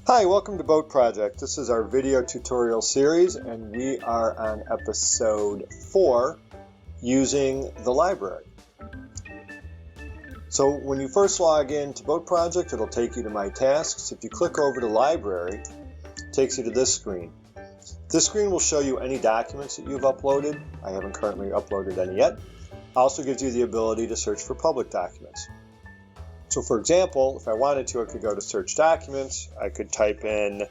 Hi, welcome to BoatProject. This is our video tutorial series and we are on episode 4, using the library. So when you first log in to BoatProject, it'll take you to My Tasks. If you click over to Library, it takes you to this screen. This screen will show you any documents that you've uploaded. I haven't currently uploaded any yet. Also gives you the ability to search for public documents. So for example, if I wanted to, I could go to Search Documents. I could type in,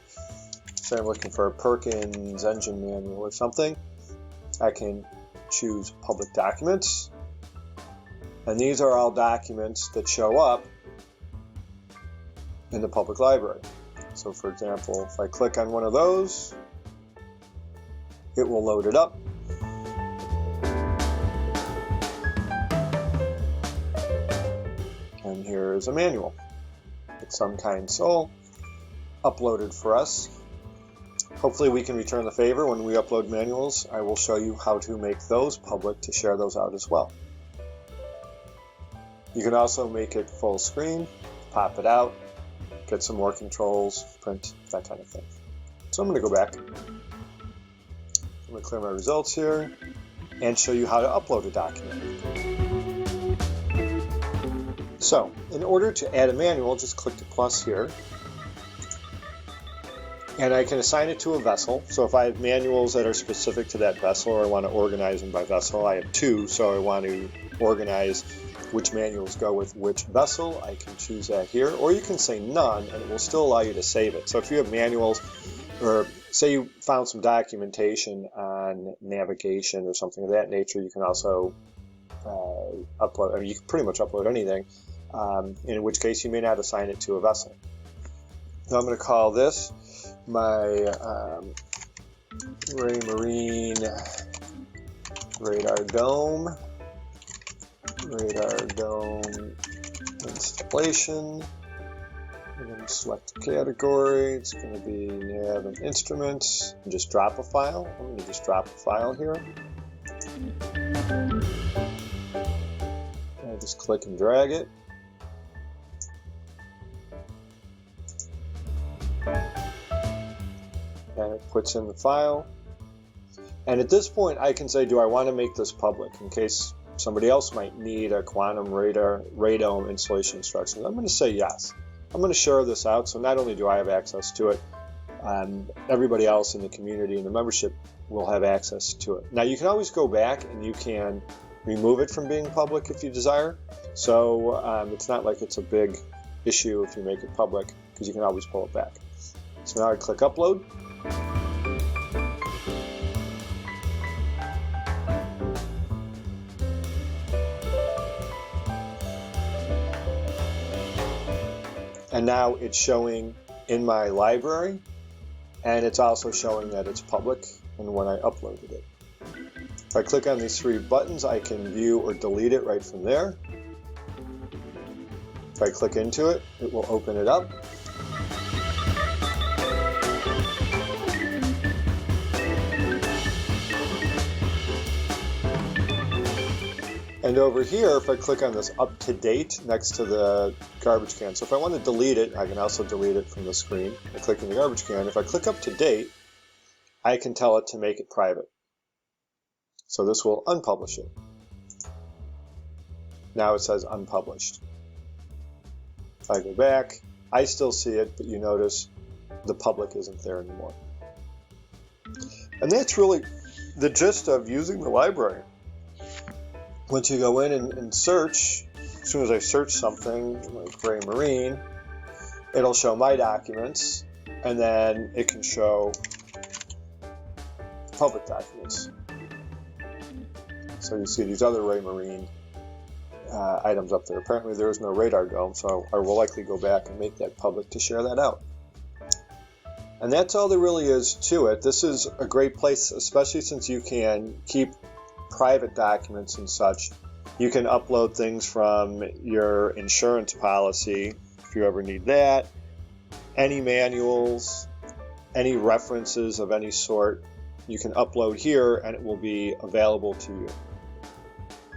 say I'm looking for a Perkins engine manual or something. I can choose Public Documents. And these are all documents that show up in the public library. So for example, if I click on one of those, it will load it up. And here is a manual. It's some kind soul, uploaded for us. Hopefully we can return the favor when we upload manuals. I will show you how to make those public to share those out as well. You can also make it full screen, pop it out, get some more controls, print, that kind of thing. So I'm going to go back. I'm going to clear my results here and show you how to upload a document. So, in order to add a manual, just click the plus here. And I can assign it to a vessel. So if I have manuals that are specific to that vessel, or I want to organize them by vessel, I have 2, so I want to organize which manuals go with which vessel. I can choose that here, or you can say none, and it will still allow you to save it. So if you have manuals, or say you found some documentation on navigation or something of that nature, you can also upload, I mean, you can pretty much upload anything. In which case you may not assign it to a vessel. Now I'm going to call this my Marine radar dome installation. I'm going to select the category. It's going to be nav and instruments, and just drop a file. I'm going to just drop a file here. I just click and drag it. And it puts in the file. And at this point I can say, do I want to make this public in case somebody else might need a quantum radome installation instructions? I'm going to say yes. I'm going to share this out, so not only do I have access to it, everybody else in the community and the membership will have access to it. Now you can always go back and you can remove it from being public if you desire. So it's not like it's a big issue if you make it public, because you can always pull it back. So now I click upload. And now it's showing in my library, and it's also showing that it's public and when I uploaded it. If I click on these 3 buttons, I can view or delete it right from there. If I click into it, it will open it up. And over here, if I click on this up to date next to the garbage can, so if I want to delete it, I can also delete it from the screen by clicking the garbage can. If I click up to date, I can tell it to make it private. So this will unpublish it. Now it says unpublished. If I go back, I still see it, but you notice the public isn't there anymore. And that's really the gist of using the library. Once you go in and search, as soon as I search something like Gray Marine, it'll show my documents, and then it can show public documents. So you see these other Ray Marine items up there. Apparently there is no radar dome, so I will likely go back and make that public to share that out. And that's all there really is to it. This is a great place, especially since you can keep private documents and such. You can upload things from your insurance policy if you ever need that, any manuals, any references of any sort. You can upload here and it will be available to you.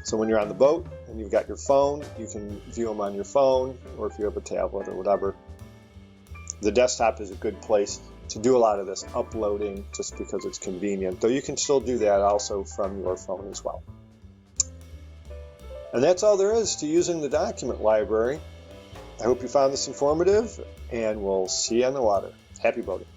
So when you're on the boat and you've got your phone, you can view them on your phone, or if you have a tablet or whatever. The desktop is a good place to do a lot of this uploading just because it's convenient, though you can still do that also from your phone as well. And that's all there is to using the document library. I hope you found this informative, and we'll see you on the water. Happy boating.